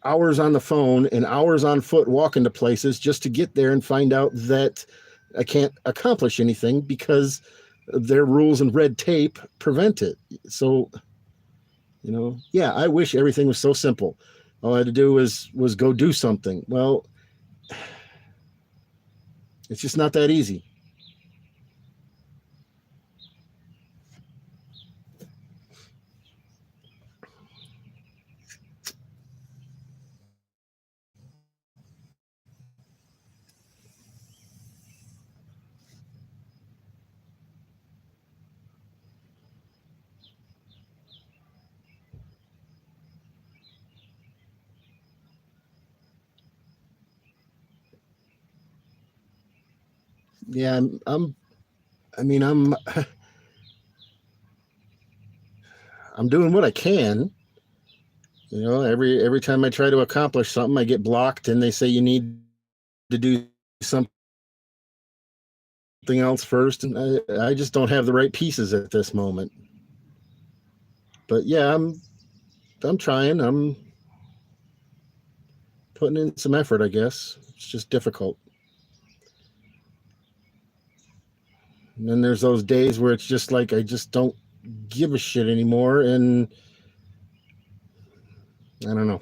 hours on the phone and hours on foot walking to places just to get there and find out that I can't accomplish anything because their rules and red tape prevent it. So, yeah, I wish everything was so simple. All I had to do was go do something. Well, it's just not that easy. Yeah, I mean, I'm doing what I can. You know, every time I try to accomplish something, I get blocked, and they say you need to do something else first, and I just don't have the right pieces at this moment. But yeah, I'm trying. I'm putting in some effort, I guess. It's just difficult. And then there's those days where it's just like I just don't give a shit anymore, and I don't know.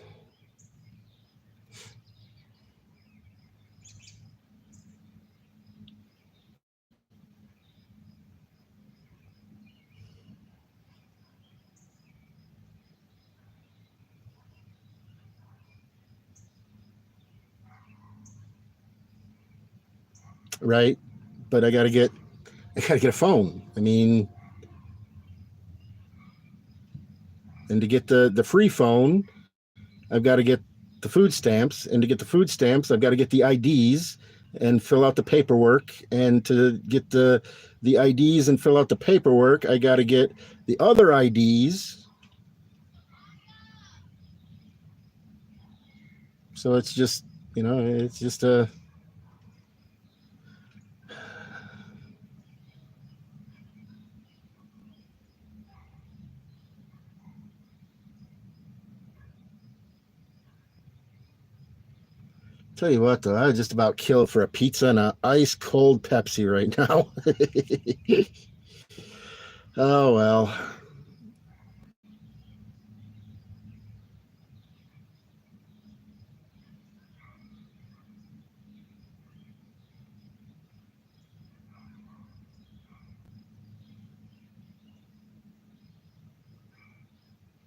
Right? But I gotta get a phone. I mean, and to get the free phone, I've got to get the food stamps, and to get the food stamps, I've got to get the IDs and fill out the paperwork. And to get the IDs and fill out the paperwork, I got to get the other IDs. So it's just, it's just a tell you what though, I just about killed for a pizza and a ice cold Pepsi right now. Oh well.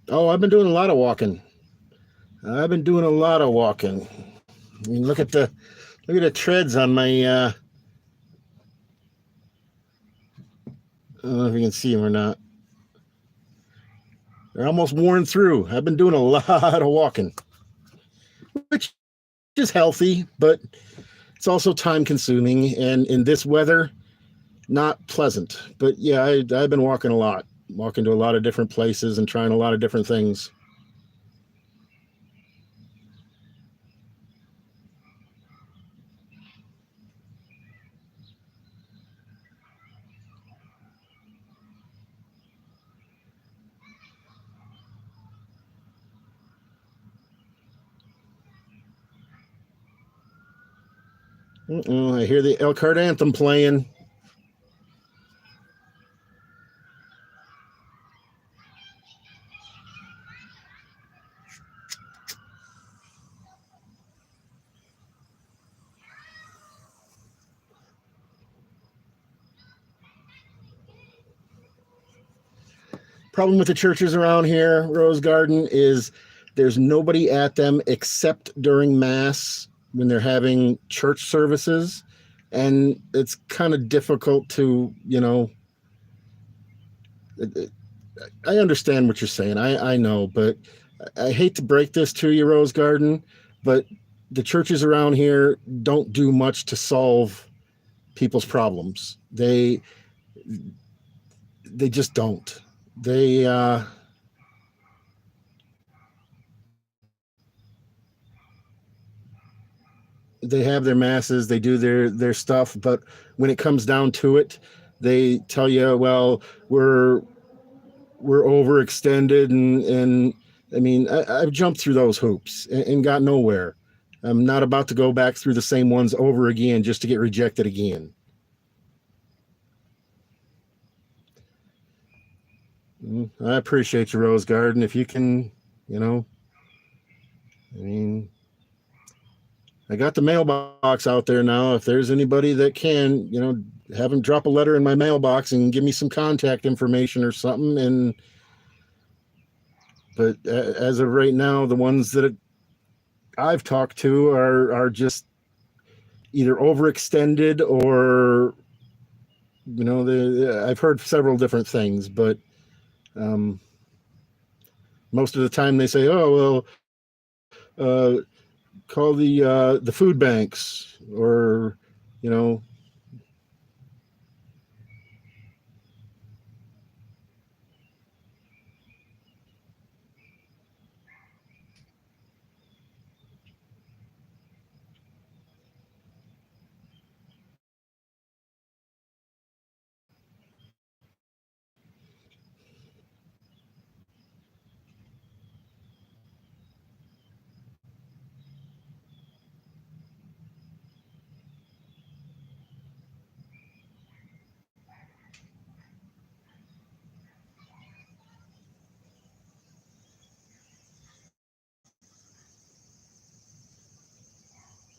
Oh, I've been doing a lot of walking. I've been doing a lot of walking. I mean, look at the treads on my. I don't know if you can see them or not. They're almost worn through. I've been doing a lot of walking, which is healthy, but it's also time consuming. And in this weather, not pleasant. But yeah, I've been walking a lot, walking to a lot of different places and trying a lot of different things. I hear the Elkhart anthem playing. Problem with the churches around here, Rose Garden, is there's nobody at them except during Mass when they're having church services. And it's kind of difficult to, I understand what you're saying. I know, but I hate to break this to you, Rose Garden, but the churches around here don't do much to solve people's problems. They just don't. They have their masses, they do their stuff, but when it comes down to it, they tell you, well, we're overextended, and I mean, I've jumped through those hoops and got nowhere. I'm not about to go back through the same ones over again just to get rejected again. I appreciate you, Rose Garden. If you can, you know, I mean, I got the mailbox out there now. If there's anybody that can, have them drop a letter in my mailbox and give me some contact information or something. But as of right now, the ones that I've talked to are just either overextended or, I've heard several different things, but um, most of the time they say, oh, well, call the food banks, or, you know,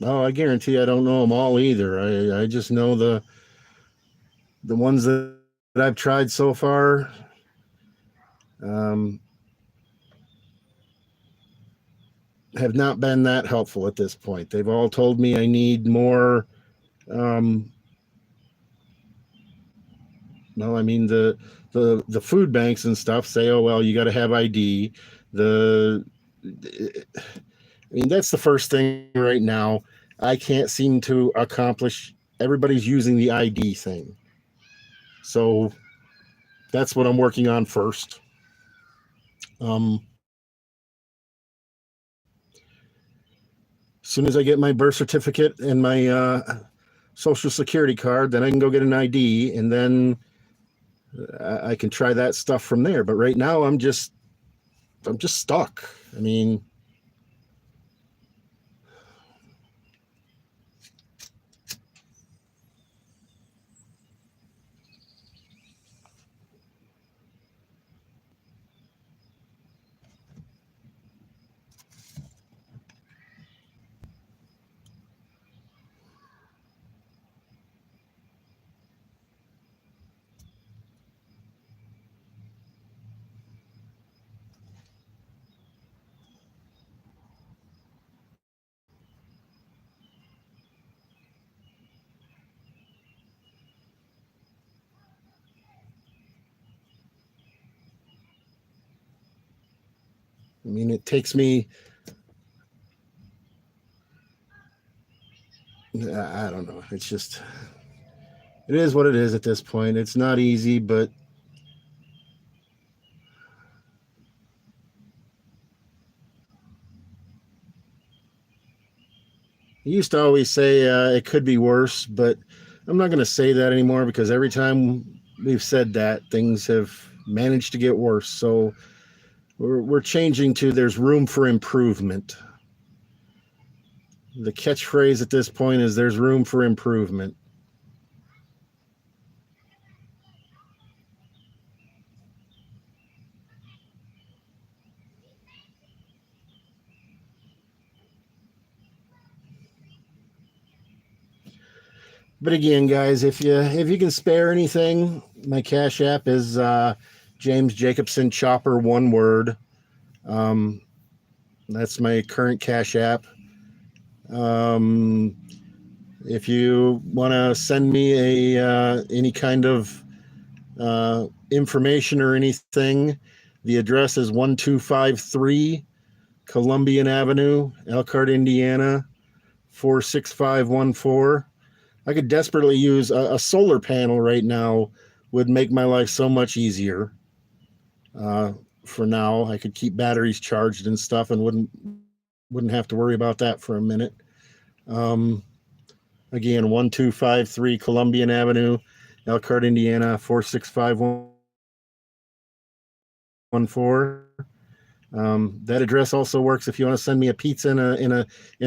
Oh, I guarantee I don't know them all either. I just know the ones that I've tried so far. Um, have not been that helpful at this point. They've all told me I need more. Um, no, I mean the food banks and stuff say, oh well, you got to have ID. The I mean that's the first thing right now. I can't seem to accomplish. Everybody's using the ID thing, so that's what I'm working on first. Um, as soon as I get my birth certificate and my social security card, then I can go get an ID, and then I can try that stuff from there. But right now, I'm just stuck. I mean, it takes me. I don't know. It's just it is what it is at this point. It's not easy, but I used to always say it could be worse, but I'm not going to say that anymore because every time we've said that, things have managed to get worse. So we're changing to there's room for improvement. The catchphrase at this point is there's room for improvement. But again, guys, if you can spare anything, my Cash App is James Jacobson Chopper, one word. Um, that's my current Cash App. Um, if you want to send me a any kind of information or anything, the address is 1253 Columbian Avenue, Elkhart, Indiana 46514. I could desperately use a solar panel right now. Would make my life so much easier. Uh, for now, I could keep batteries charged and stuff, and wouldn't have to worry about that for a minute. Um, again, 1253 Columbian Avenue, Elkhart, Indiana 46514. That address also works if you want to send me a pizza in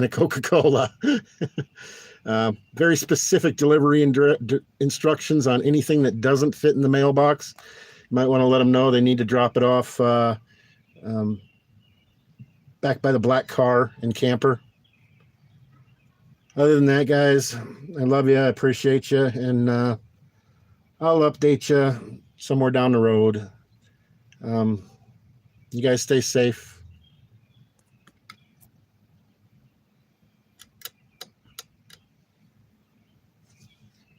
a Coca-Cola. Very specific delivery instructions on anything that doesn't fit in the mailbox. You might want to let them know they need to drop it off um, back by the black car and camper. Other than that, guys, I love you. I appreciate you, and I'll update you somewhere down the road. You guys stay safe.